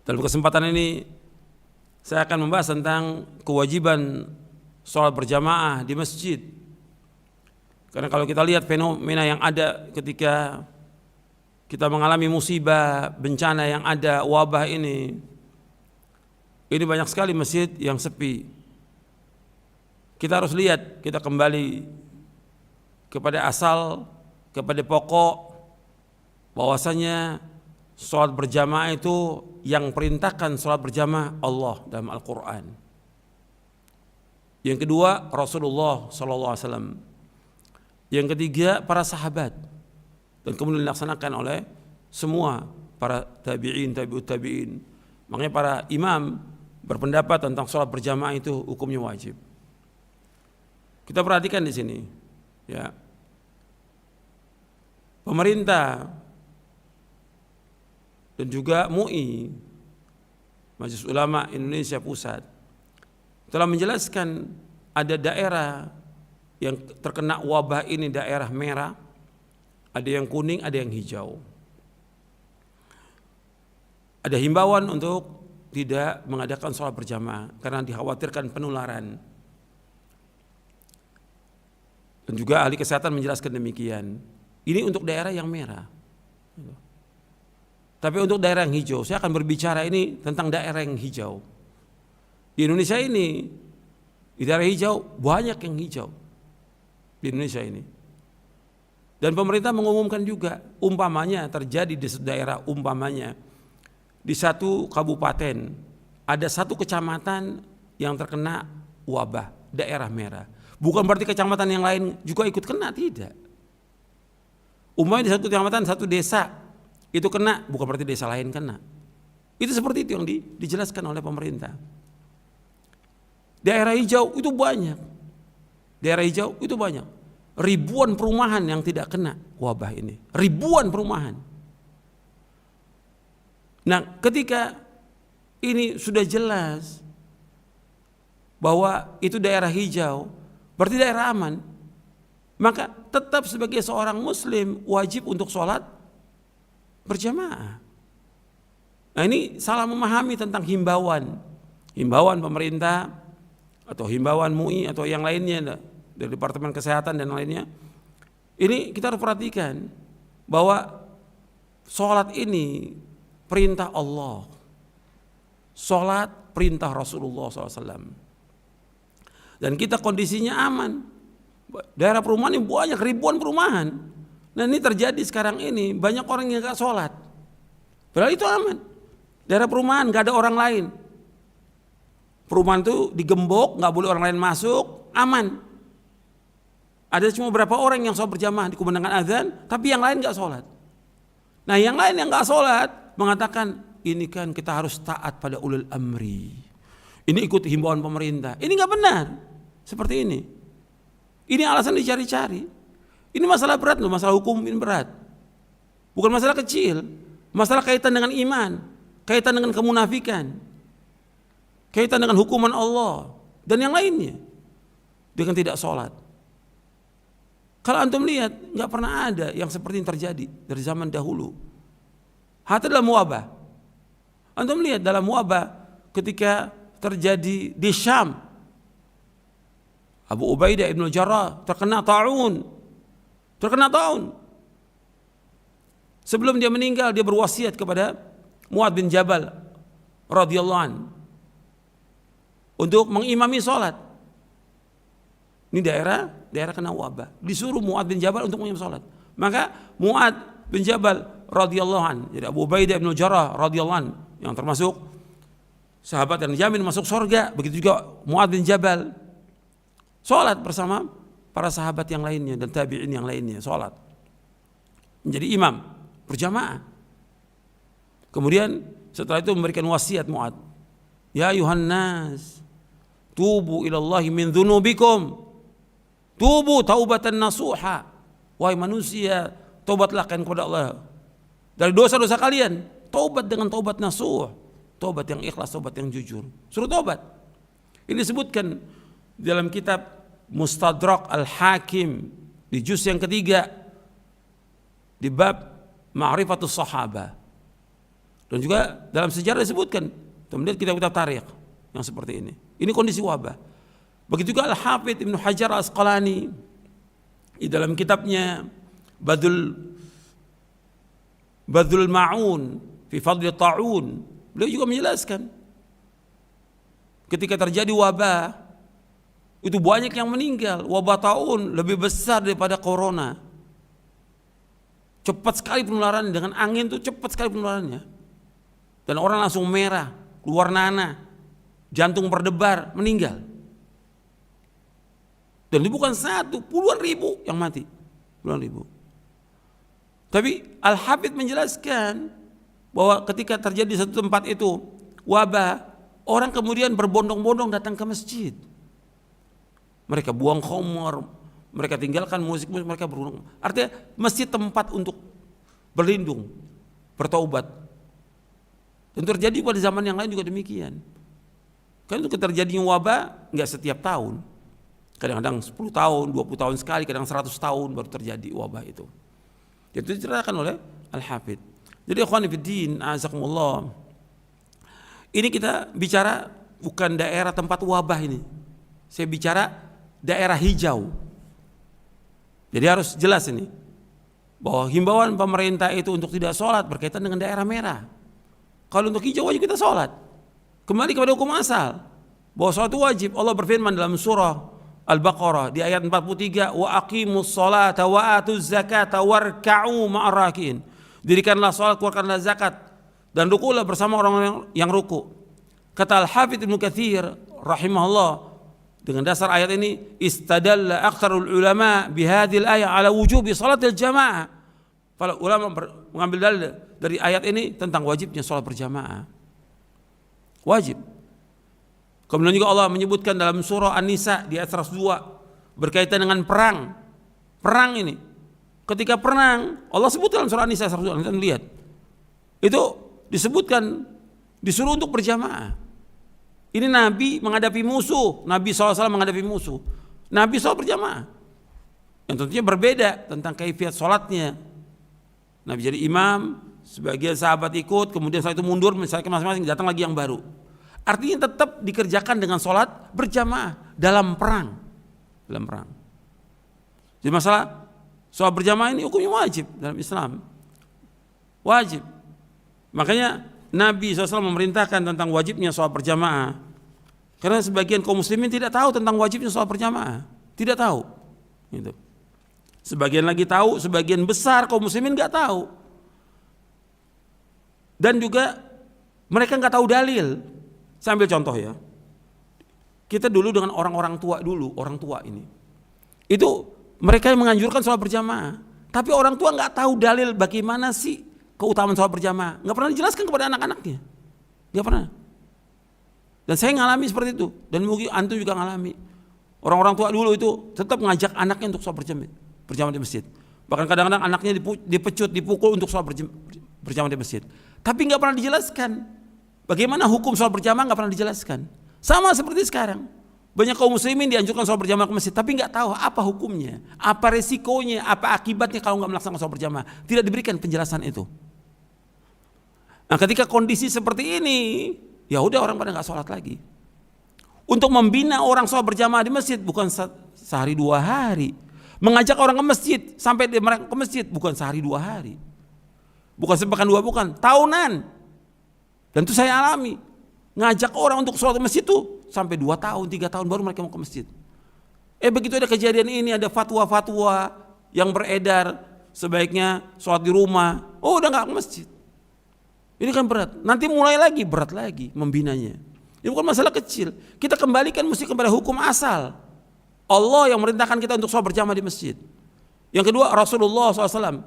Dalam kesempatan ini saya akan membahas tentang kewajiban sholat berjamaah di masjid. Karena kalau kita lihat fenomena yang ada ketika kita mengalami musibah, bencana yang ada, wabah ini banyak sekali masjid yang sepi. Kita harus lihat, kita kembali kepada asal, kepada pokok, bahwasanya sholat berjamaah itu yang perintahkan sholat berjamaah Allah dalam Al-Quran. Yang kedua Rasulullah SAW. Yang ketiga para sahabat. Dan kemudian dilaksanakan oleh semua para tabi'in, tabi'ut tabi'in. Makanya para imam berpendapat tentang sholat berjamaah itu hukumnya wajib. Kita perhatikan di sini, ya. Pemerintah dan juga MUI, Majelis Ulama Indonesia Pusat, telah menjelaskan ada daerah yang terkena wabah ini daerah merah, ada yang kuning, ada yang hijau. Ada himbauan untuk tidak mengadakan sholat berjamaah karena dikhawatirkan penularan. Dan juga ahli kesehatan menjelaskan demikian. Ini untuk daerah yang merah. Tapi untuk daerah yang hijau, saya akan berbicara ini tentang daerah yang hijau. Di Indonesia ini, di daerah hijau banyak yang hijau di Indonesia ini. Dan pemerintah mengumumkan juga, umpamanya terjadi di daerah umpamanya di satu kabupaten ada satu kecamatan yang terkena wabah daerah merah. Bukan berarti kecamatan yang lain juga ikut kena, tidak. Umpamanya di satu kecamatan, satu desa itu kena, bukan berarti desa lain kena. Itu seperti itu yang dijelaskan oleh pemerintah. Daerah hijau itu banyak. Daerah hijau itu banyak. Ribuan perumahan yang tidak kena wabah ini. Ribuan perumahan. Nah, ketika ini sudah jelas bahwa itu daerah hijau, berarti daerah aman, maka tetap sebagai seorang muslim wajib untuk sholat berjamaah. Nah, ini salah memahami tentang himbauan pemerintah atau himbauan MUI atau yang lainnya dari Departemen Kesehatan dan lainnya. Ini kita harus perhatikan bahwa sholat ini perintah Allah, sholat perintah Rasulullah SAW, dan kita kondisinya aman. Daerah perumahan ini banyak, ribuan perumahan. Nah, ini terjadi sekarang ini banyak orang yang gak sholat, padahal itu aman. Daerah perumahan gak ada orang lain, perumahan itu digembok, gak boleh orang lain masuk, aman. Ada cuma beberapa orang yang sholat berjamaah dikumandangkan azan, tapi yang lain gak sholat. Nah, yang lain yang gak sholat mengatakan, ini kan kita harus taat pada ulul amri, ini ikut himbauan pemerintah. Ini gak benar seperti ini. Ini alasan dicari-cari. Ini masalah berat loh, masalah hukum ini berat. Bukan masalah kecil. Masalah kaitan dengan iman, kaitan dengan kemunafikan, kaitan dengan hukuman Allah dan yang lainnya. Dengan tidak sholat. Kalau antum lihat, nggak pernah ada yang seperti ini terjadi dari zaman dahulu. Hatta dalam wabah. Antum lihat dalam wabah ketika terjadi di Syam, Abu Ubaidah ibn Jarrah terkena ta'un. Sebelum dia meninggal, dia berwasiat kepada Mu'adz bin Jabal radhiyallahu an untuk mengimami sholat. Ini daerah kena wabah. Disuruh Mu'adz bin Jabal untuk mengimami sholat. Maka Mu'adz bin Jabal radhiyallahu an, jadi Abu Ubaidah bin Jarrah radhiyallahu an, yang termasuk sahabat yang dijamin masuk surga, begitu juga Mu'adz bin Jabal, sholat bersama para sahabat yang lainnya dan tabi'in yang lainnya, sholat menjadi imam berjamaah. Kemudian setelah itu memberikan wasiat Mu'adz, ya ayuhan nas, tubu ilallahi min dzunubikum, tubu taubatan nasuha, wahai manusia, taubatlah kalian kepada Allah dari dosa-dosa kalian, taubat dengan taubat nasuh, taubat yang ikhlas, taubat yang jujur, suruh taubat. Ini disebutkan dalam kitab Mustadrak Al-Hakim di juz yang ketiga di bab Ma'rifatus Sahabah. Dan juga dalam sejarah disebutkan, kemudian kitab-kitab tarikh yang seperti ini. Ini kondisi wabah. Begitu juga Al-Hafidz Ibnu Hajar Al-Asqalani di dalam kitabnya Badlul Ma'un fi Fadli Ta'un, beliau juga menjelaskan ketika terjadi wabah itu banyak yang meninggal. Wabah ta'un lebih besar daripada corona. Cepat sekali penularannya, dengan angin itu cepat sekali penularannya. Dan orang langsung merah, keluar nanah, jantung berdebar, meninggal. Dan itu bukan satu, puluhan ribu yang mati. Puluhan ribu. Tapi Al-Hafidz menjelaskan bahwa ketika terjadi di satu tempat itu wabah, orang kemudian berbondong-bondong datang ke masjid. Mereka buang khamar, mereka tinggalkan musik, mereka berundung. Artinya masjid tempat untuk berlindung, bertaubat. Dan terjadi pada zaman yang lain juga demikian. Kan itu terjadinya wabah nggak setiap tahun. Kadang-kadang 10 tahun, 20 tahun sekali, kadang 100 tahun baru terjadi wabah itu. Itu diceritakan oleh Al-Hafidz. Jadi ikhwan fillah, azakumullah. Ini kita bicara bukan daerah tempat wabah ini. Saya bicara daerah hijau. Jadi harus jelas ini bahwa himbauan pemerintah itu untuk tidak sholat berkaitan dengan daerah merah. Kalau untuk hijau wajib kita sholat. Kembali kepada hukum asal bahwa sholat itu wajib. Allah berfirman dalam surah Al-Baqarah di ayat 43, wa aqimus sholata wa atuz zakata warka'u ma'ar rakiin. Dirikanlah sholat, keluarkanlah zakat, dan rukulah bersama orang yang ruku. Kata Al-Hafidz Ibnu Katsir rahimahullah, dengan dasar ayat ini istadalla aktsarul ulama bihadhil ayat ala wujubi salatil jamaah. Para ulama mengambil dalil dari ayat ini tentang wajibnya salat berjamaah. Wajib. Kemudian juga Allah menyebutkan dalam surah An-Nisa di ayat 102 berkaitan dengan perang. Perang ini, ketika perang Allah sebut dalam surah An-Nisa 102, kita lihat. Itu disebutkan disuruh untuk berjamaah. Ini Nabi menghadapi musuh, Nabi SAW menghadapi musuh. Nabi SAW berjamaah. Yang tentunya berbeda tentang kaifiat sholatnya. Nabi jadi imam, sebagian sahabat ikut, kemudian setelah itu mundur, misalnya masing-masing datang lagi yang baru. Artinya tetap dikerjakan dengan sholat berjamaah dalam perang. Dalam perang. Jadi masalah sholat berjamaah ini hukumnya wajib dalam Islam. Wajib. Makanya Nabi SAW memerintahkan tentang wajibnya sholat berjamaah. Karena sebagian kaum muslimin tidak tahu tentang wajibnya sholat berjamaah. Tidak tahu. Gitu. Sebagian lagi tahu, sebagian besar kaum muslimin nggak tahu. Dan juga mereka nggak tahu dalil. Saya ambil contoh ya. Kita dulu dengan orang-orang tua dulu, orang tua ini. Itu mereka yang menganjurkan sholat berjamaah. Tapi orang tua nggak tahu dalil bagaimana sih keutamaan sholat berjamaah. Nggak pernah dijelaskan kepada anak-anaknya. Nggak pernah. Dan saya ngalami seperti itu. Dan mungkin antum juga ngalami. Orang-orang tua dulu itu tetap ngajak anaknya untuk sholat berjamaah di masjid. Bahkan kadang-kadang anaknya dipecut, dipukul untuk sholat berjamaah di masjid. Tapi nggak pernah dijelaskan. Bagaimana hukum sholat berjamaah nggak pernah dijelaskan. Sama seperti sekarang. Banyak kaum muslimin dianjurkan sholat berjamaah ke masjid, tapi nggak tahu apa hukumnya, apa resikonya, apa akibatnya kalau nggak melaksanakan sholat berjamaah. Tidak diberikan penjelasan itu. Nah, ketika kondisi seperti ini, ya udah orang pada nggak sholat lagi. Untuk membina orang sholat berjamaah di masjid bukan sehari 2 hari. Mengajak orang ke masjid sampai mereka ke masjid bukan sehari 2 hari. Bukan sepekan 2, bukan tahunan. Dan itu saya alami. Ngajak orang untuk sholat di masjid itu sampai 2 tahun, 3 tahun baru mereka mau ke masjid. Begitu ada kejadian ini, ada fatwa-fatwa yang beredar, sebaiknya sholat di rumah. Oh, udah nggak ke masjid. Ini kan berat. Nanti mulai lagi berat lagi membinanya. Ini bukan masalah kecil. Kita kembalikan mesti kepada hukum asal. Allah yang merintahkan kita untuk sholat berjamaah di masjid. Yang kedua, Rasulullah SAW.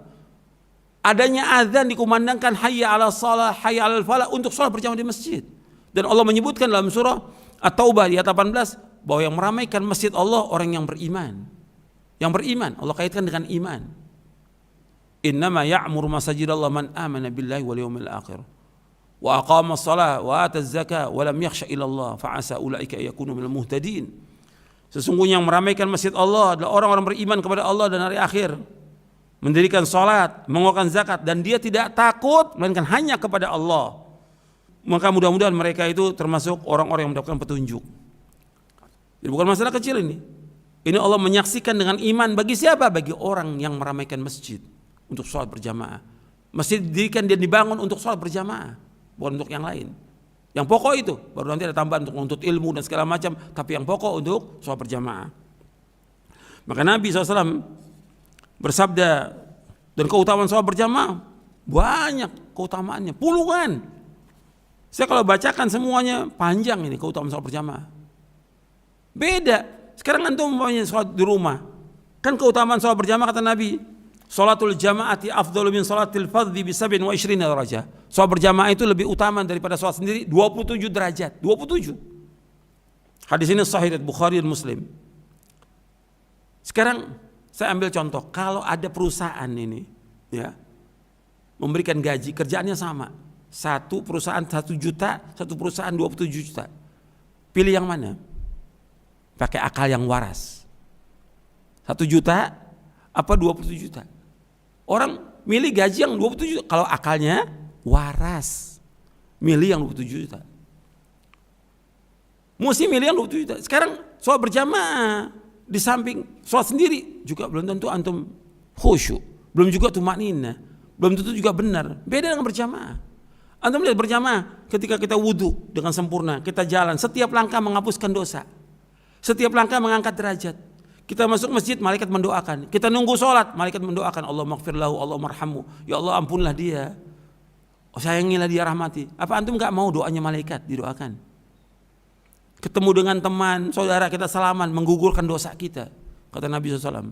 Adanya azan dikumandangkan hayya 'alas shalah, hayya 'alal falah untuk sholat berjamaah di masjid. Dan Allah menyebutkan dalam surah At-Taubah di ayat 18 bahwa yang meramaikan masjid Allah orang yang beriman. Yang beriman, Allah kaitkan dengan iman. Innama ya'muru masajidallah man amana billahi wal yawmil akhir wa aqama as-salah wa ata az-zakah wa lam yakhsha illa Allah fa asa ulaika yakunu minal muhtadin. Sesungguhnya yang meramaikan masjid Allah adalah orang-orang beriman kepada Allah dan hari akhir, mendirikan salat, mengeluarkan zakat, dan dia tidak takut melainkan hanya kepada Allah. maka mudah-mudahan mereka itu termasuk orang-orang yang mendapatkan petunjuk. Jadi bukan masalah kecil ini. Ini Allah menyaksikan dengan iman bagi siapa? Bagi orang yang meramaikan masjid untuk sholat berjamaah. Masjid didirikan dan dibangun untuk sholat berjamaah, bukan untuk yang lain. Yang pokok itu, baru nanti ada tambahan untuk menuntut ilmu dan segala macam, tapi yang pokok untuk sholat berjamaah. Maka Nabi SAW bersabda, dan keutamaan sholat berjamaah banyak keutamaannya, puluhan. Saya kalau bacakan semuanya panjang ini keutamaan sholat berjamaah. Beda. Sekarang antum umpamanya sholat di rumah, kan keutamaan sholat berjamaah kata Nabi, sholatul jamaati afdalu min sholatil fardhi bi 27 darajah. Sholat berjamaah itu lebih utama daripada sholat sendiri 27 derajat. 27. Hadis ini sahih dari Bukhari dan Muslim. Sekarang saya ambil contoh, kalau ada perusahaan ini ya memberikan gaji, kerjaannya sama. Satu perusahaan 1 juta, satu perusahaan 27 juta. Pilih yang mana? Pakai akal yang waras. 1 juta apa 27 juta? Orang milih gaji yang 27 juta kalau akalnya waras. Milih yang 27 juta. Mesti milih yang 27 juta. Sekarang sholat berjamaah di samping sholat sendiri juga belum tentu antum khusyuk, belum juga tumakninah, belum tentu juga benar. Beda dengan berjamaah. Antum lihat berjamaah ketika kita wudu dengan sempurna, kita jalan, setiap langkah menghapuskan dosa. Setiap langkah mengangkat derajat. Kita masuk masjid, malaikat mendoakan. Kita nunggu sholat, malaikat mendoakan. Allah maghfir lahu, Allah marhamu. Ya Allah ampunlah dia. Oh, sayangilah dia, rahmati. Apa antum gak mau doanya malaikat didoakan? Ketemu dengan teman, saudara kita salaman, menggugurkan dosa kita. Kata Nabi SAW.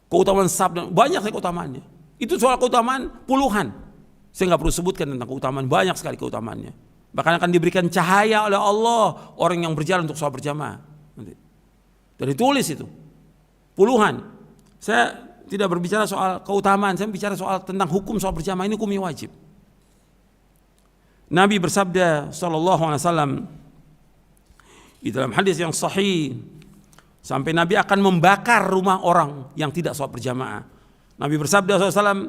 Keutamaan sabda, banyak sekali keutamaannya. Itu soal keutamaan puluhan. Saya gak perlu sebutkan tentang keutamaan, banyak sekali keutamaannya. Bahkan akan diberikan cahaya oleh Allah orang yang berjalan untuk sholat berjamaah. Dan ditulis itu puluhan. Saya tidak berbicara soal keutamaan, saya bicara soal tentang hukum sholat berjamaah, ini hukumnya wajib. Nabi bersabda sallallahu alaihi wasallam di dalam hadis yang sahih, sampai Nabi akan membakar rumah orang yang tidak sholat berjamaah. Nabi bersabda sallallahu alaihi wasallam,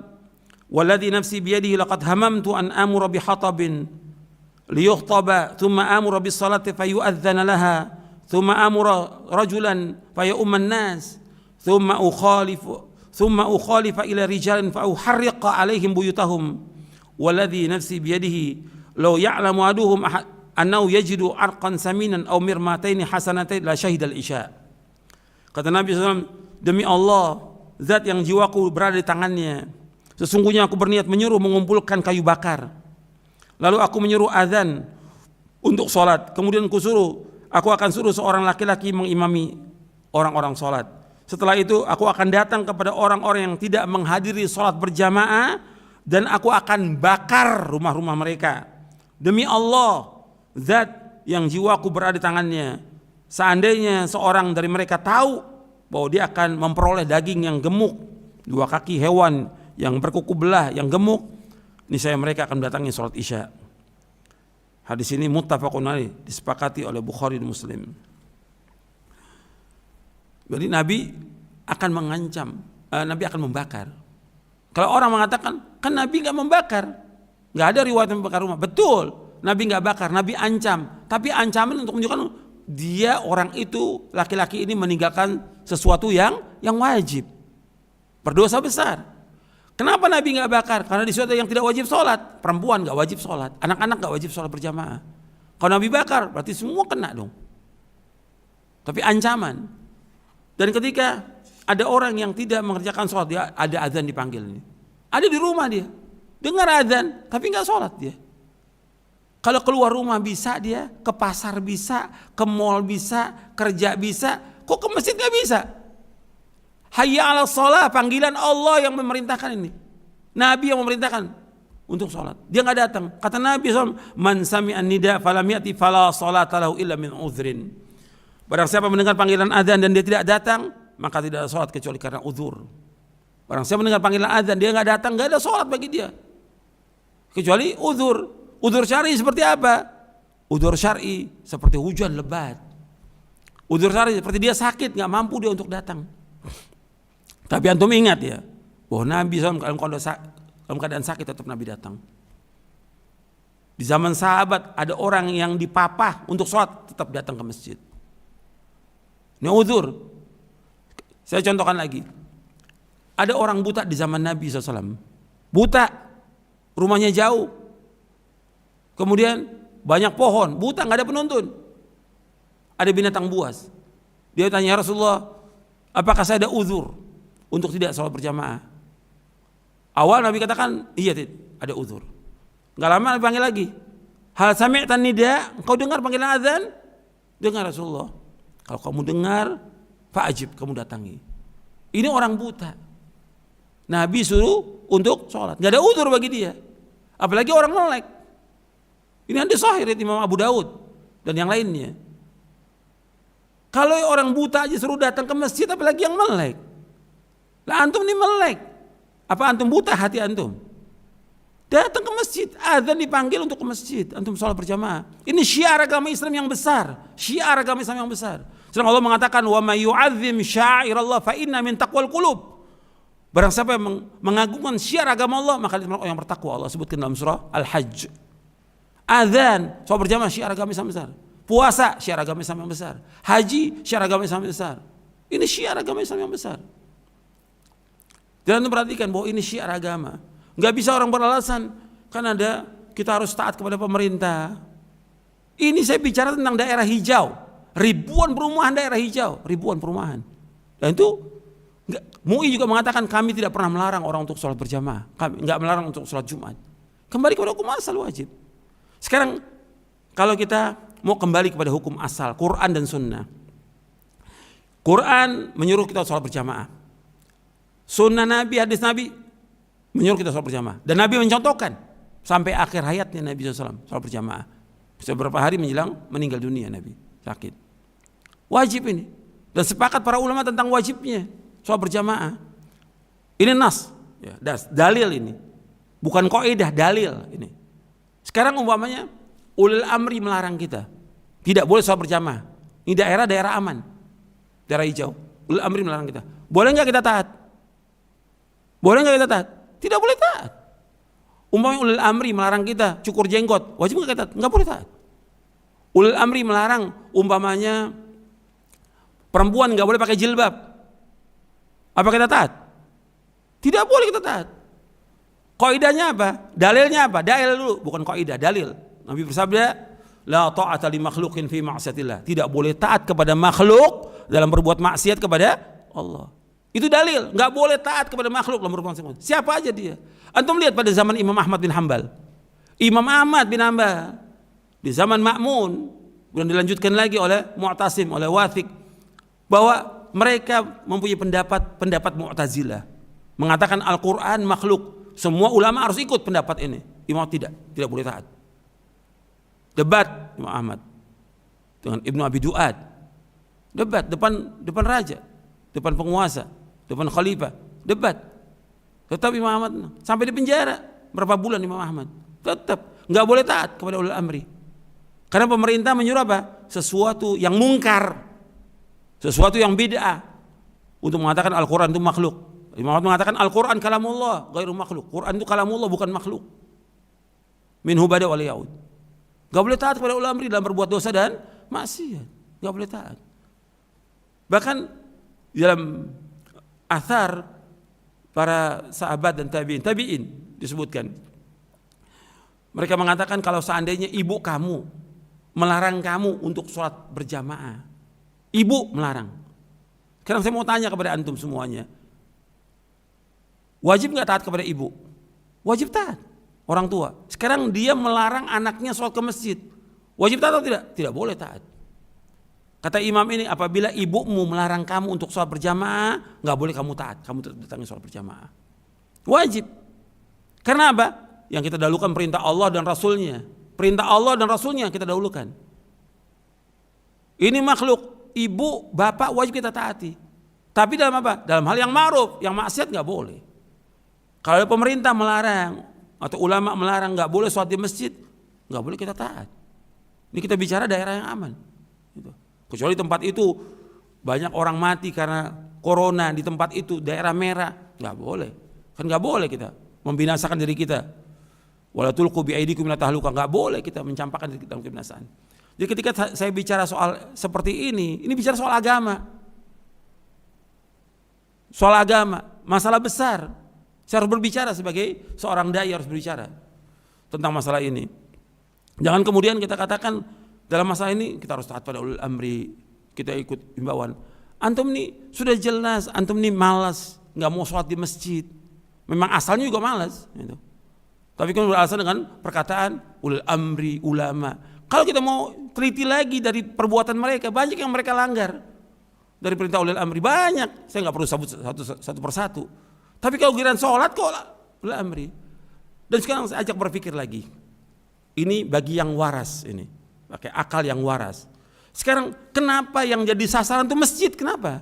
"Walladzi nafsi biyadihi laqad hamamtu an amura bihatabin liyukhtaba thumma amura bis salati fayu'adzana laha thumma amura rajulan fayumman nas thumma ukhalifa ila rijalin fa uharriqa alaihim buyutahum walladzi nafsi biyadihi law ya'lamu aduhum annahu yajidu arqan saminan aw mirmataini hasanatain la syahidal isya." Kata Nabi SAW, demi Allah zat yang jiwaku berada di tangannya, sesungguhnya aku berniat menyuruh mengumpulkan kayu bakar. Lalu aku menyuruh azan untuk sholat. Kemudian aku akan suruh seorang laki-laki mengimami orang-orang sholat. Setelah itu aku akan datang kepada orang-orang yang tidak menghadiri sholat berjamaah dan aku akan bakar rumah-rumah mereka. Demi Allah, zat yang jiwaku berada di tangannya, seandainya seorang dari mereka tahu bahwa dia akan memperoleh daging yang gemuk, 2 kaki hewan yang berkuku belah, yang gemuk, niscaya mereka akan mendatangi sholat isya. Hadis ini muttafaqun alaih, disepakati oleh Bukhari dan Muslim. Jadi Nabi akan mengancam, Nabi akan membakar. Kalau orang mengatakan, kan Nabi nggak membakar, nggak ada riwayat membakar rumah. Betul, Nabi nggak bakar, Nabi ancam. Tapi ancaman untuk menunjukkan dia orang itu, laki-laki ini meninggalkan sesuatu yang wajib, berdosa besar. Kenapa Nabi nggak bakar? Karena di suatu yang tidak wajib sholat, perempuan nggak wajib sholat, anak-anak nggak wajib sholat berjamaah. Kalau Nabi bakar, berarti semua kena dong. Tapi ancaman. Dan ketika ada orang yang tidak mengerjakan sholat, dia ada azan dipanggil ini, ada di rumah dia, dengar azan, tapi nggak sholat dia. Kalau keluar rumah bisa dia, ke pasar bisa, ke mall bisa, kerja bisa, kok ke masjid nggak bisa? Hayya 'alas shalah, panggilan Allah yang memerintahkan ini. Nabi yang memerintahkan untuk sholat. Dia nggak datang. Kata Nabi SAW, man sami'an nida falam ya'ti fala sholata lahu illa min udhrin. Barang siapa mendengar panggilan azan dan dia tidak datang, maka tidak ada sholat kecuali karena uzur. Barang siapa mendengar panggilan azan dia nggak datang, nggak ada sholat bagi dia kecuali uzur. Uzur syar'i seperti apa? Uzur syar'i seperti hujan lebat. Uzur syar'i seperti dia sakit, nggak mampu dia untuk datang. Tapi antum ingat ya, bahwa Nabi SAW dalam keadaan sakit tetap Nabi datang. Di zaman sahabat ada orang yang dipapah untuk sholat tetap datang ke masjid. Ini uzur. Saya contohkan lagi. Ada orang buta di zaman Nabi SAW. Buta, rumahnya jauh. Kemudian banyak pohon, buta, nggak ada penuntun. Ada binatang buas. Dia tanya, ya Rasulullah, apakah saya ada uzur untuk tidak sholat berjamaah? Awal Nabi katakan, iya, ada uzur. Nggak lama Nabi panggil lagi. Hal sami'tan nida, engkau dengar panggilan azan? Dengar Rasulullah. Kalau kamu dengar, fa'ajib, kamu datangi. Ini orang buta. Nabi suruh untuk sholat. Nggak ada uzur bagi dia. Apalagi orang melek. Ini hadis sahih riwayat Imam Abu Daud dan yang lainnya. Kalau orang buta aja suruh datang ke masjid, apalagi yang melek. Lah antum ini melek. Apa antum buta hati antum? Datang ke masjid, azan dipanggil untuk ke masjid, antum sholat berjamaah. Ini syiar agama Islam yang besar, syiar agama Islam yang besar. Sedang Allah mengatakan, wa may yu'azzim sya'irallah fa inna min taqwal qulub. Barang siapa yang mengagungkan syiar agama Allah, maka dia orang yang bertakwa. Allah sebutkan dalam surah Al-Hajj. Azan, sholat berjamaah, syiar agama Islam besar. Puasa, syiar agama Islam yang besar. Haji, syiar agama Islam yang besar. Ini syiar agama Islam yang besar. Dan antum perhatikan bahwa ini syiar agama. Nggak bisa orang beralasan kan kita harus taat kepada pemerintah. Ini saya bicara tentang daerah hijau, ribuan perumahan daerah hijau, ribuan perumahan. Dan itu MUI juga mengatakan kami tidak pernah melarang orang untuk sholat berjamaah, kami nggak melarang untuk sholat Jumat. Kembali kepada hukum asal wajib. Sekarang kalau kita mau kembali kepada hukum asal Quran dan Sunnah, Quran menyuruh kita sholat berjamaah, Sunnah Nabi, hadis Nabi menyuruh kita sholat berjamaah. Dan Nabi mencontohkan sampai akhir hayatnya Nabi SAW sholat berjamaah. Bisa beberapa hari menjelang meninggal dunia Nabi sakit. Wajib ini. Dan sepakat para ulama tentang wajibnya sholat berjamaah. Ini nas, ya, dalil ini. Bukan kaidah, dalil ini. Sekarang umpamanya ulil amri melarang kita tidak boleh sholat berjamaah. Ini daerah aman, daerah hijau. Ulil amri melarang kita. Boleh nggak kita taat? Boleh nggak kita taat? Tidak boleh taat. Umpamanya ulil amri melarang kita cukur jenggot, wajib nggak kita taat? Nggak boleh taat. Ulil amri melarang umpamanya perempuan nggak boleh pakai jilbab, apa kita taat? Tidak boleh kita taat. Kaidahnya apa? Dalilnya apa? Dalil dulu, bukan kaidah, dalil. Nabi bersabda, la ta'ata li makhluqin fi ma'siyatillah. Tidak boleh taat kepada makhluk dalam berbuat maksiat kepada Allah. Itu dalil, nggak boleh taat kepada makhluk dalam berbuat maksiat. Siapa aja dia. Antum lihat pada zaman Imam Ahmad bin Hanbal. Imam Ahmad bin Hanbal di zaman Ma'mun, kemudian dilanjutkan lagi oleh Mu'tasim, oleh Wathiq, bahwa mereka mempunyai pendapat Mu'tazilah, mengatakan Al-Quran makhluk. Semua ulama harus ikut pendapat ini. Imam tidak boleh taat. Debat Imam Ahmad dengan Ibnu Abi Du'ad, debat depan raja, depan penguasa, depan khalifah, debat. Tetap Imam Ahmad sampai di penjara berapa bulan Imam Ahmad. Tetap nggak boleh taat kepada ulil amri. Karena pemerintah menyuruh apa? Sesuatu yang mungkar, sesuatu yang bid'ah, untuk mengatakan Al-Quran itu makhluk. Imam Ahmad mengatakan Al-Quran kalamullah, ghairu makhluk. Quran itu kalamullah, bukan makhluk. Minhu bada wal yaud. Gak boleh taat kepada ulil amri dalam berbuat dosa dan maksiat. Gak boleh taat. Bahkan dalam athar para sahabat dan tabi'in disebutkan, mereka mengatakan kalau seandainya ibu kamu melarang kamu untuk sholat berjamaah, ibu melarang. Sekarang saya mau tanya kepada antum semuanya, wajib nggak taat kepada ibu? Wajib taat, orang tua. Sekarang dia melarang anaknya sholat ke masjid, wajib taat atau tidak? Tidak boleh taat. Kata imam ini, apabila ibumu melarang kamu untuk sholat berjamaah, nggak boleh kamu taat, kamu datangi sholat berjamaah. Wajib. Karena apa? Yang kita dahulukan perintah Allah dan Rasulnya. Perintah Allah dan Rasulnya kita dahulukan. Ini makhluk, ibu, bapak wajib kita taati. Tapi dalam apa? Dalam hal yang ma'ruf, yang maksiat nggak boleh. Kalau pemerintah melarang atau ulama melarang nggak boleh sholat di masjid, nggak boleh kita taat. Ini kita bicara daerah yang aman. Gitu. Kecuali tempat itu banyak orang mati karena corona, di tempat itu daerah merah, nggak boleh. Kan nggak boleh kita membinasakan diri kita. Wala tulqu biaidikum ila tahluka, enggak boleh kita mencampakkan diri dalam kebinasaan. Jadi ketika saya bicara soal seperti ini bicara soal agama. Soal agama, masalah besar. Saya harus berbicara sebagai seorang dai, harus berbicara tentang masalah ini. Jangan kemudian kita katakan dalam masalah ini kita harus taat pada ulul amri, kita ikut himbauan. Antum nih sudah jelas, antum nih malas, nggak mau sholat di masjid. Memang asalnya juga malas. Gitu. Tapi kan beralasan dengan perkataan ulul amri, ulama. Kalau kita mau teliti lagi dari perbuatan mereka, banyak yang mereka langgar. Dari perintah ulul amri banyak, saya nggak perlu sebut satu persatu. Tapi kalau giliran sholat kok ulul amri. Dan sekarang saya ajak berpikir lagi. Ini bagi yang waras ini, pakai akal yang waras. Sekarang kenapa yang jadi sasaran itu masjid? Kenapa?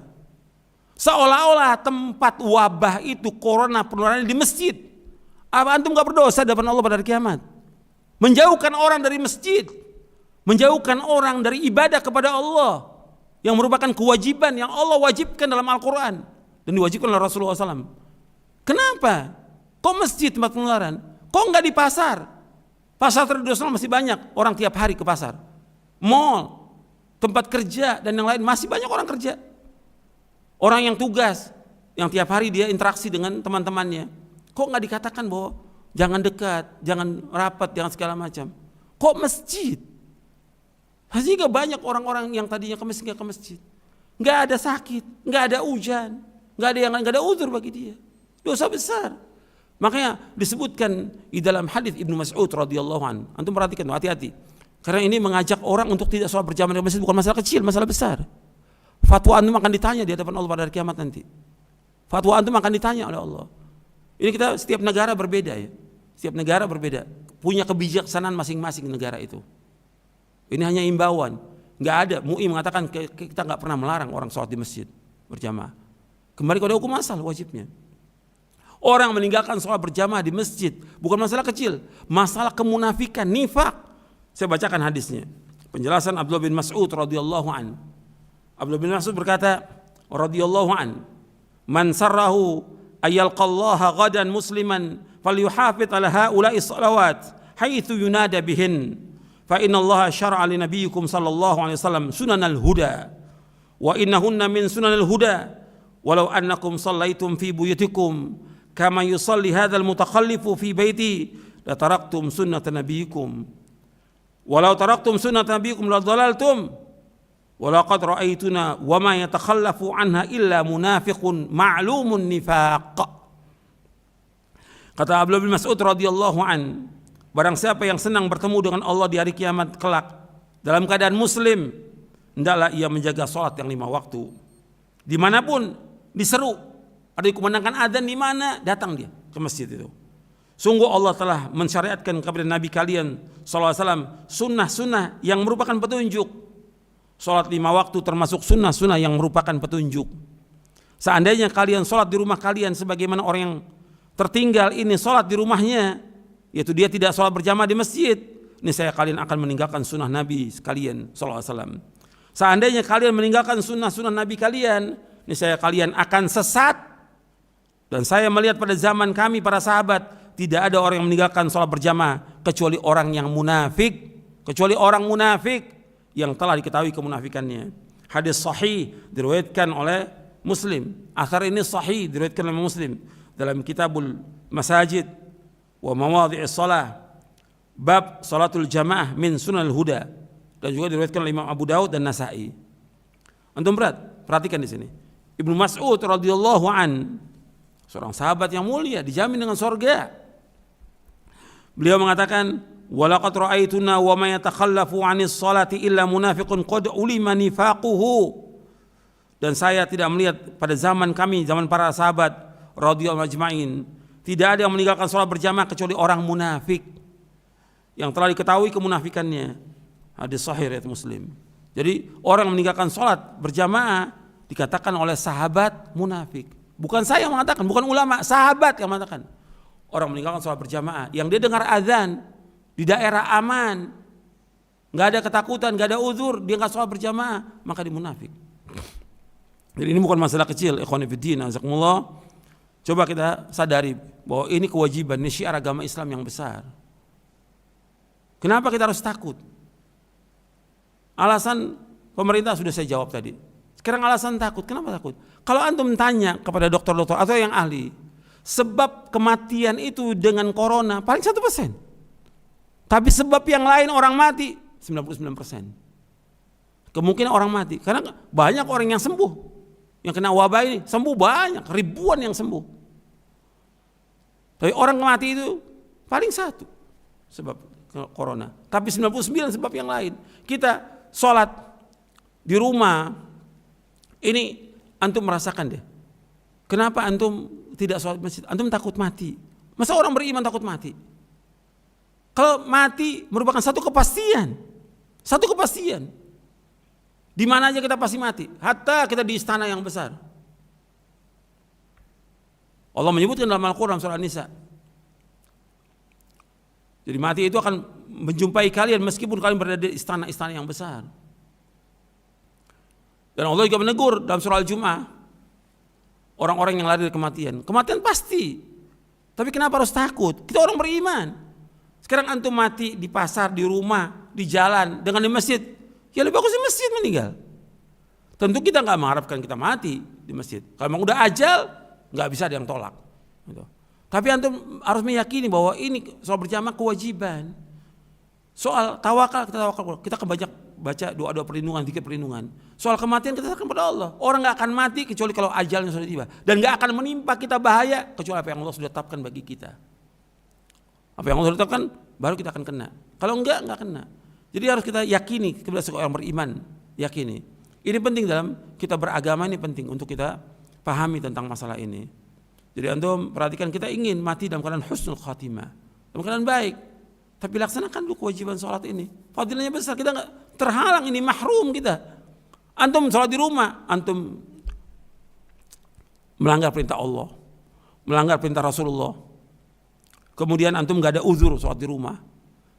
Seolah-olah tempat wabah itu corona penularannya di masjid. Apa antum nggak berdosa di depan Allah pada hari kiamat? Menjauhkan orang dari masjid, menjauhkan orang dari ibadah kepada Allah yang merupakan kewajiban yang Allah wajibkan dalam Al-Quran dan diwajibkan oleh Rasulullah SAW. Kenapa? Kok masjid tempat penularan? Kok nggak di pasar? Pasar tradisional masih banyak orang tiap hari ke pasar. Mall, tempat kerja dan yang lain masih banyak orang kerja. Orang yang tugas, yang tiap hari dia interaksi dengan teman-temannya. Kok nggak dikatakan bahwa jangan dekat, jangan rapat, jangan segala macam? Kok masjid? Sehingga banyak orang-orang yang tadinya ke masjid nggak ke masjid. Nggak ada sakit, nggak ada hujan, nggak ada uzur bagi dia. Dosa besar. Makanya disebutkan di dalam hadis Ibnu Mas'ud radhiyallahu an. Antum perhatikan, hati-hati. Karena ini mengajak orang untuk tidak sholat berjamaah di masjid bukan masalah kecil, masalah besar. Fatwa antum akan ditanya di hadapan Allah pada hari kiamat nanti. Fatwa antum akan ditanya oleh Allah. Ini kita setiap negara berbeda ya. Setiap negara berbeda, punya kebijaksanaan masing-masing negara itu. Ini hanya imbauan. Nggak ada, MUI mengatakan kita nggak pernah melarang orang sholat di masjid berjamaah. Kembali kepada hukum asal wajibnya. Orang meninggalkan sholat berjamaah di masjid bukan masalah kecil, masalah kemunafikan, nifak. Saya bacakan hadisnya. Penjelasan Abdullah bin Mas'ud radhiyallahu an. Abdullah bin Mas'ud berkata radhiyallahu an, "Man sarrahu ayyalqallaha ghadan musliman falyuhafidh ala haula'i shalawat haitsu yunada bihin. Fa inna Allah syara'a li nabiyyikum sallallahu alaihi wasallam sunanal huda wa innahunna min sunanil huda walau annakum shallaitum fi buyutikum kama yusalli hadzal mutakhallifu fi baiti la taraktum sunnata nabiyyikum walau taraktum sunnata nabiyyikum la dhalaltum wa laqad ra'aituna wa ma yatakhallafu anha illa munafiqun ma'lumun nifaq." Kata Abdullah bin Mas'ud radhiyallahu an, barang siapa yang senang bertemu dengan Allah di hari kiamat kelak dalam keadaan muslim, hendaklah ia menjaga salat yang 5 waktu. Dimanapun diseru, ada dikumandangkan adzan di mana, datang dia ke masjid itu. Sungguh Allah telah mensyariatkan kepada Nabi kalian sallallahu alaihi wasallam sunnah-sunnah yang merupakan petunjuk. Salat 5 waktu termasuk sunnah-sunnah yang merupakan petunjuk. Seandainya kalian salat di rumah kalian sebagaimana orang yang tertinggal ini salat di rumahnya, yaitu dia tidak salat berjamaah di masjid, niscaya kalian akan meninggalkan sunnah Nabi sekalian sallallahu alaihi wasallam. Seandainya kalian meninggalkan sunnah-sunnah Nabi kalian, niscaya kalian akan sesat. Dan saya melihat pada zaman kami para sahabat tidak ada orang yang meninggalkan salat berjamaah kecuali orang yang munafik, kecuali orang munafik yang telah diketahui kemunafikannya. Hadis sahih diriwayatkan oleh Muslim. Athar ini sahih diriwayatkan oleh Muslim dalam Kitabul Masajid wa Mawadhi'is Shalah bab salatul jamaah min sunanil huda, dan juga diriwayatkan oleh Imam Abu Daud dan Nasa'i. Antum perhatikan di sini. Ibnu Mas'ud radhiyallahu an, seorang sahabat yang mulia dijamin dengan surga. Beliau mengatakan, "Walaqad ra'aituna wa ma yatakhallafu 'anis salati illa munafiqun qad ulima nifaquhu." Dan saya tidak melihat pada zaman kami, zaman para sahabat radhiyallahu ajma'in, tidak ada yang meninggalkan salat berjamaah kecuali orang munafik yang telah diketahui kemunafikannya. Hadis sahih riwayat Muslim. Jadi orang yang meninggalkan salat berjamaah dikatakan oleh sahabat munafik. Bukan saya yang mengatakan, bukan ulama, sahabat yang mengatakan. Orang meninggalkan salat berjamaah yang dia dengar azan di daerah aman, nggak ada ketakutan, nggak ada uzur, dia nggak salat berjamaah, maka dia munafik. Jadi ini bukan masalah kecil, ikhwani fiddin, azakumullah. Coba kita sadari bahwa ini kewajiban, ini syiar agama Islam yang besar. Kenapa kita harus takut? Alasan pemerintah sudah saya jawab tadi. Sekarang alasan takut, kenapa takut? Kalau antum tanya kepada dokter-dokter atau yang ahli, sebab kematian itu dengan corona paling 1%. Tapi sebab yang lain orang mati 99%. Kemungkinan orang mati, karena banyak orang yang sembuh. Yang kena wabah ini sembuh banyak, ribuan yang sembuh. Tapi orang mati itu paling 1 sebab corona. Tapi 99 sebab yang lain. Kita sholat di rumah, ini antum merasakan deh. Kenapa antum tidak sholat masjid? Antum takut mati. Masa orang beriman takut mati? Kalau mati merupakan satu kepastian. Satu kepastian. Di mana aja kita pasti mati. Hatta kita di istana yang besar. Allah menyebutkan dalam Al-Quran surah An-Nisa. Jadi mati itu akan menjumpai kalian meskipun kalian berada di istana-istana yang besar. Dan Allah juga menegur dalam surah Al-Jumu'ah orang-orang yang lari dari kematian. Kematian pasti. Tapi kenapa harus takut? Kita orang beriman. Sekarang antum mati di pasar, di rumah, di jalan, dengan di masjid. Ya lebih bagus di masjid meninggal. Tentu kita nggak mengharapkan kita mati di masjid. Kalau memang udah ajal, nggak bisa ada yang tolak. Gitu. Tapi antum harus meyakini bahwa ini soal berjamaah kewajiban. Soal tawakal, kita banyak baca doa-doa perlindungan, zikir perlindungan. Soal kematian kita serahkan pada Allah. Orang nggak akan mati kecuali kalau ajalnya sudah tiba, dan nggak akan menimpa kita bahaya kecuali apa yang Allah sudah tetapkan bagi kita. Apa yang Allah sudah tetapkan baru kita akan kena. Kalau nggak kena. Jadi harus kita yakini kepada seorang beriman, yakini. Ini penting dalam kita beragama, ini penting untuk kita pahami tentang masalah ini. Jadi antum perhatikan, kita ingin mati dalam keadaan husnul khatimah, dalam keadaan baik. Tapi laksanakan dulu kewajiban sholat ini. Fadilahnya besar, kita nggak terhalang, ini mahrum kita. Antum sholat di rumah, antum melanggar perintah Allah, melanggar perintah Rasulullah. Kemudian antum nggak ada uzur sholat di rumah.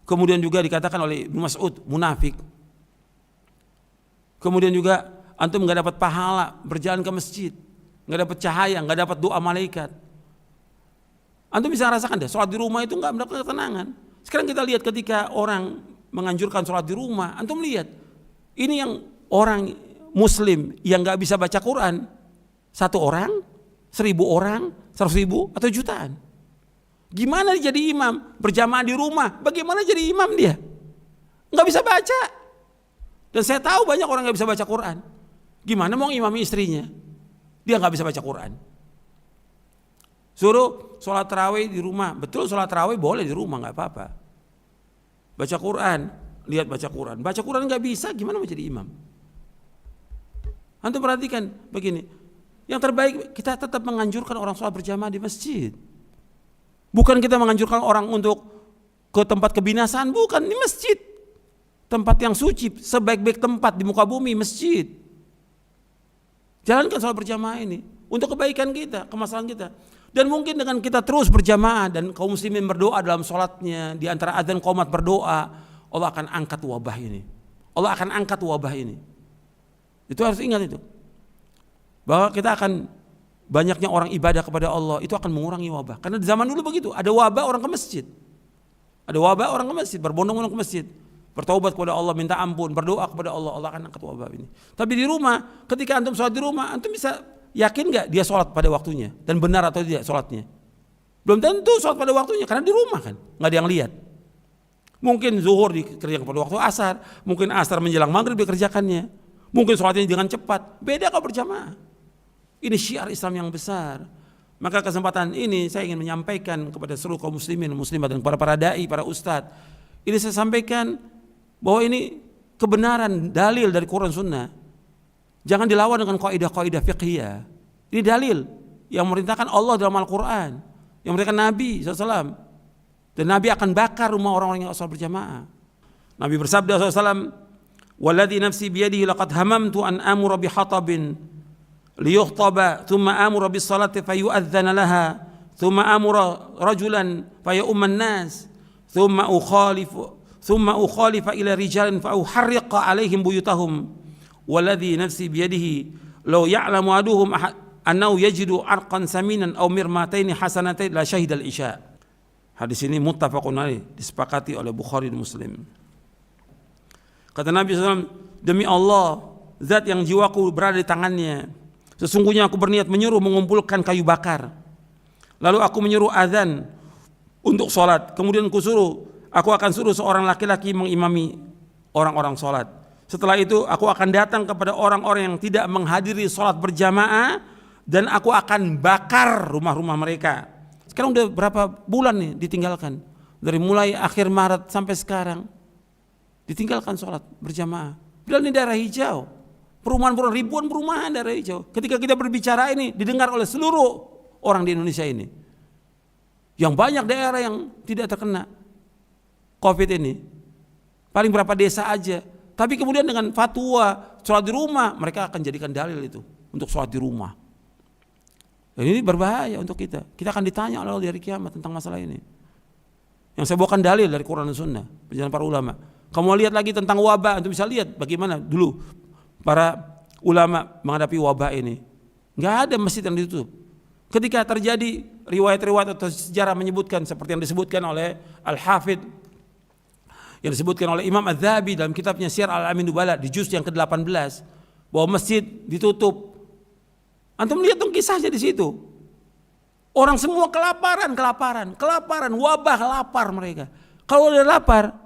Kemudian juga dikatakan oleh Ibnu Mas'ud munafik. Kemudian juga antum nggak dapat pahala berjalan ke masjid, nggak dapat cahaya, nggak dapat doa malaikat. Antum bisa rasakan deh, sholat di rumah itu nggak mendapat ketenangan. Sekarang kita lihat ketika orang menganjurkan sholat di rumah, antum lihat ini yang orang Muslim yang nggak bisa baca Quran, 1 orang, 1000 orang, 100.000 atau jutaan. Gimana dia jadi imam berjamaah di rumah? Bagaimana jadi imam dia? Nggak bisa baca. Dan saya tahu banyak orang nggak bisa baca Quran. Gimana mau imami istrinya? Dia nggak bisa baca Quran. Suruh sholat tarawih di rumah. Betul, sholat tarawih boleh di rumah, nggak apa-apa. Baca Quran, lihat baca Quran. Baca Quran nggak bisa, gimana mau jadi imam? Antum perhatikan begini. Yang terbaik kita tetap menganjurkan orang sholat berjamaah di masjid. Bukan kita menganjurkan orang untuk ke tempat kebinasaan, bukan, di masjid. Tempat yang suci, sebaik-baik tempat di muka bumi, masjid. Jalankan sholat berjamaah ini untuk kebaikan kita, kemaslahan kita. Dan mungkin dengan kita terus berjamaah dan kaum muslimin berdoa dalam sholatnya, di antara adzan qomat berdoa, Allah akan angkat wabah ini. Allah akan angkat wabah ini. Itu harus ingat itu. Bahwa kita akan banyaknya orang ibadah kepada Allah, itu akan mengurangi wabah. Karena di zaman dulu begitu, ada wabah orang ke masjid. Ada wabah orang ke masjid, berbondong-bondong ke masjid. Bertaubat kepada Allah, minta ampun, berdoa kepada Allah, Allah akan angkat wabah ini. Tapi di rumah, ketika antum sholat di rumah, antum bisa yakin gak dia sholat pada waktunya? Dan benar atau tidak sholatnya? Belum tentu sholat pada waktunya, karena di rumah kan, gak ada yang lihat. Mungkin zuhur dikerjakan pada waktu asar, mungkin asar menjelang maghrib dikerjakannya, mungkin sholatnya dengan cepat, beda kalau berjamaah. Ini syiar Islam yang besar. Maka kesempatan ini saya ingin menyampaikan kepada seluruh kaum muslimin, muslimat, dan para dai, para ustadz. Ini saya sampaikan bahwa ini kebenaran dalil dari Quran Sunnah. Jangan dilawan dengan kaidah-kaidah fiqhiyah. Ini dalil yang memerintahkan Allah dalam Al-Quran, yang memerintahkan Nabi SAW. Dan Nabi akan bakar rumah orang-orang yang sholat berjamaah. Nabi bersabda SAW, "Walladzi nafsi biyadihi laqad hamamtu an amura bihatabin liyukhtaba thumma amura bis salati fayu'adzana laha thumma amura rajulan fayumman nas thumma ukhalifa ila rijalin fa uharriqa alaihim buyutahum walladzi nafsi biyadihi law ya'lamu aduhum annahu yajidu arqan saminan aw mirmataini hasanatain la syahidal isya." Hadis ini muttafaqun alaih, disepakati oleh Bukhari dan Muslim. Kata Nabi SAW, demi Allah, zat yang jiwaku berada di tangannya, sesungguhnya aku berniat menyuruh mengumpulkan kayu bakar. Lalu aku menyuruh azan untuk sholat. Kemudian aku akan suruh seorang laki-laki mengimami orang-orang sholat. Setelah itu aku akan datang kepada orang-orang yang tidak menghadiri sholat berjamaah, dan aku akan bakar rumah-rumah mereka. Sekarang udah berapa bulan nih ditinggalkan? Dari mulai akhir Maret sampai sekarang ditinggalkan sholat berjamaah. Padahal ini daerah hijau, perumahan ribuan perumahan daerah hijau. Ketika kita berbicara ini didengar oleh seluruh orang di Indonesia ini. Yang banyak daerah yang tidak terkena COVID ini, paling berapa desa aja. Tapi kemudian dengan fatwa sholat di rumah, mereka akan jadikan dalil itu untuk sholat di rumah. Dan ini berbahaya untuk kita. Kita akan ditanya oleh Allah di hari kiamat tentang masalah ini. Yang saya bawakan dalil dari Quran dan Sunnah, perjalanan para ulama. Kamu lihat lagi tentang wabah, untuk bisa lihat bagaimana dulu para ulama menghadapi wabah ini. Nggak ada masjid yang ditutup. Ketika terjadi riwayat-riwayat atau sejarah menyebutkan seperti yang disebutkan oleh Al-Hafidh, yang disebutkan oleh Imam Az-Zahabi dalam kitabnya Syiar Al-Alamin Nubala di juz yang ke-18, bahwa masjid ditutup. Antum lihat dong kisahnya di situ. Orang semua kelaparan, wabah, lapar mereka. Kalau udah lapar,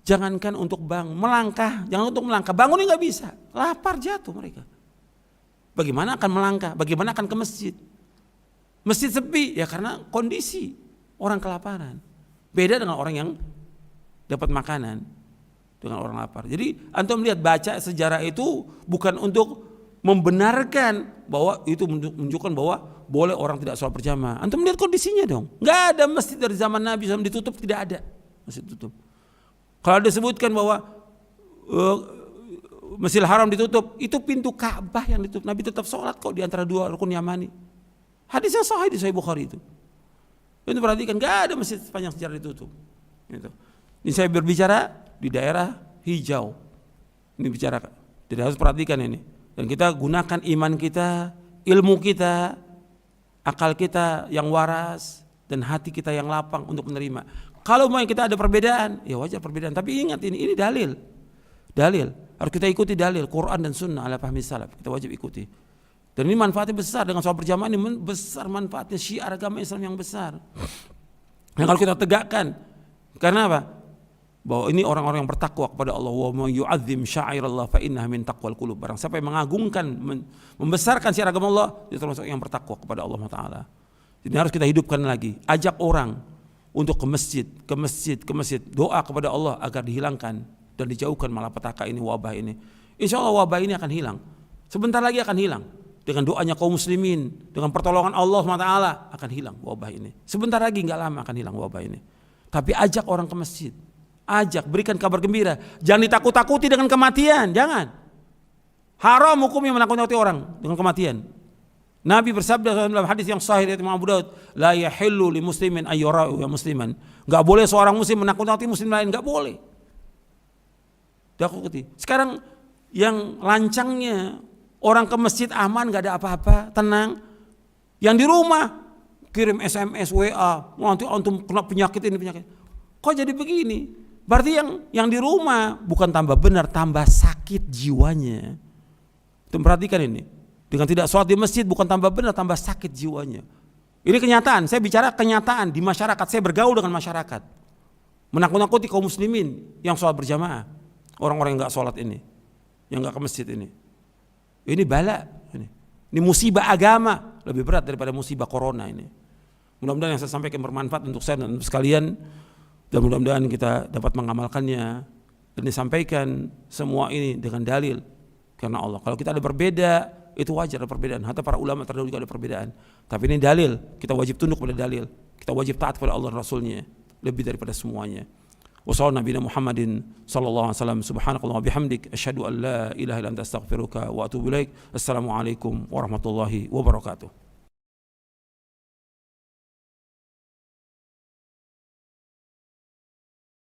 jangankan untuk melangkah, bangunnya nggak bisa, lapar jatuh mereka. Bagaimana akan melangkah? Bagaimana akan ke masjid? Masjid sepi ya karena kondisi orang kelaparan. Beda dengan orang yang dapat makanan, dengan orang lapar. Jadi antum lihat, baca sejarah itu bukan untuk membenarkan bahwa itu menunjukkan bahwa boleh orang tidak sholat berjamaah. Antum lihat kondisinya dong. Nggak ada masjid dari zaman Nabi SAW ditutup, tidak ada masjid tutup. Kalau disebutkan bahwa Masjidil Haram ditutup, itu pintu Ka'bah yang ditutup. Nabi tetap sholat kok di antara dua rukun Yamani. Hadisnya sahih di Sahih Bukhari itu. Itu perhatikan, nggak ada masjid sepanjang sejarah ditutup. Gitu. Ini saya berbicara di daerah hijau. Ini bicara, jadi harus perhatikan ini. Dan kita gunakan iman kita, ilmu kita, akal kita yang waras, dan hati kita yang lapang untuk menerima. Kalau mau kita ada perbedaan, ya wajar perbedaan. Tapi ingat ini dalil. Harus kita ikuti dalil Quran dan Sunnah ala fahmi salaf. Kita wajib ikuti. Dan ini manfaatnya besar, dengan sholat berjamaah ini besar manfaatnya, syiar agama Islam yang besar. Yang kalau kita tegakkan, karena apa? Bahwa ini orang-orang yang bertakwa kepada Allah. Wa may yu'azzim sya'airallah fa innaha min taqwal qulub. Barang siapa yang mengagungkan, membesarkan syiar agama Allah, itu termasuk yang bertakwa kepada Allah Taala. Jadi harus kita hidupkan lagi. Ajak orang untuk ke masjid, doa kepada Allah agar dihilangkan dan dijauhkan malapetaka ini, wabah ini. Insya Allah wabah ini akan hilang. Sebentar lagi akan hilang. Dengan doanya kaum muslimin, dengan pertolongan Allah SWT akan hilang wabah ini. Sebentar lagi, nggak lama akan hilang wabah ini. Tapi ajak orang ke masjid. Ajak, berikan kabar gembira. Jangan ditakut-takuti dengan kematian, jangan. Haram hukumnya menakut-nakuti orang dengan kematian. Nabi bersabda dalam hadis yang sahih dari Imam Abu Daud, la yahillu li muslimin ayyara'u ya musliman. Enggak boleh seorang muslim menakut-nakuti muslim lain, enggak boleh. Takuti. Sekarang yang lancangnya orang ke masjid aman, enggak ada apa-apa, tenang. Yang di rumah kirim SMS, WA, nanti antum kena penyakit ini penyakit. Kok jadi begini? Berarti yang di rumah bukan tambah benar, tambah sakit jiwanya. Itu perhatikan ini. Dengan tidak sholat di masjid bukan tambah benar, tambah sakit jiwanya. Ini kenyataan, saya bicara kenyataan di masyarakat, saya bergaul dengan masyarakat. Menakut-nakuti kaum muslimin yang sholat berjamaah. Orang-orang yang gak sholat ini, yang gak ke masjid ini. Ini bala. Ini musibah agama, lebih berat daripada musibah corona ini. Mudah-mudahan yang saya sampaikan bermanfaat untuk saya dan untuk sekalian. Dan mudah-mudahan kita dapat mengamalkannya dan disampaikan semua ini dengan dalil karena Allah. Kalau kita ada berbeda, itu wajar ada perbedaan. Hatta para ulama terdahulu juga ada perbedaan. Tapi ini dalil, kita wajib tunduk pada dalil. Kita wajib taat pada Allah dan Rasulnya lebih daripada semuanya. Wassallallahu nabiyana Muhammadin sallallahu alaihi wasallam. Subhanakallah wa bihamdik, asyhadu an la ilaha illa anta astaghfiruka wa atubu ilaik. Assalamualaikum warahmatullahi wabarakatuh.